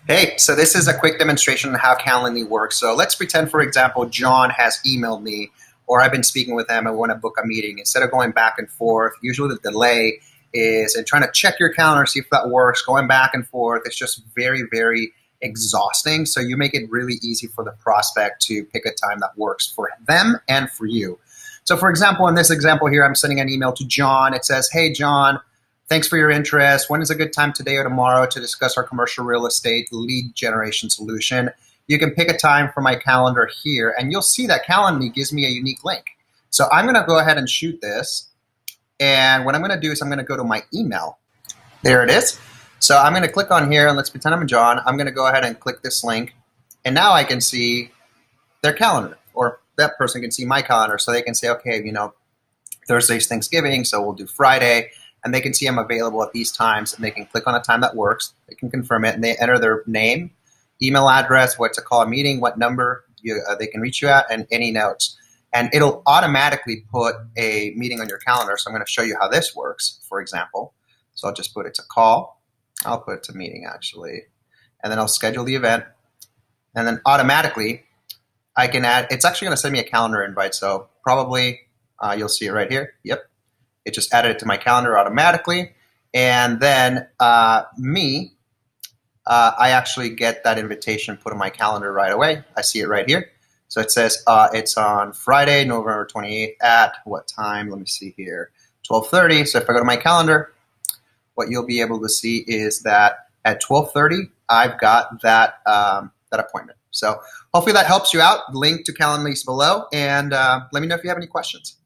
Hey, so this is a quick demonstration on how Calendly works. So let's pretend, for example, John has emailed me or I've been speaking with him and we want to book a meeting. Instead of going back and forth, usually the delay is in trying to check your calendar, see if that works, going back and forth. It's just very, very exhausting. So you make it really easy for the prospect to pick a time that works for them and for you. So for example, in this example here, I'm sending an email to John. It says, hey, John, thanks for your interest. When is a good time today or tomorrow to discuss our commercial real estate lead generation solution? You can pick a time from my calendar here, and you'll see that Calendly gives me a unique link. So I'm going to go ahead and shoot this. And what I'm going to do is I'm going to go to my email. There it is. So I'm going to click on here, and let's pretend I'm John. I'm going to go ahead and click this link. And now I can see their calendar, or that person can see my calendar. So they can say, okay, Thursday's Thanksgiving, so we'll do Friday. And they can see I'm available at these times, and they can click on a time that works. They can confirm it, and they enter their name, email address, what to call a meeting, what number they can reach you at, and any notes. And it'll automatically put a meeting on your calendar. So I'm going to show you how this works, for example. So I'll just put it to call. I'll put it to meeting, actually. And then I'll schedule the event. And then automatically, I can add, it's actually going to send me a calendar invite. So probably you'll see it right here. Yep. It just added it to my calendar automatically. And then I actually get that invitation put on my calendar right away. I see it right here. So it says it's on Friday, November 28th at what time? Let me see here, 12:30. So if I go to my calendar, what you'll be able to see is that at 12:30, I've got that appointment. So hopefully that helps you out. Link to Calendly is below. And let me know if you have any questions.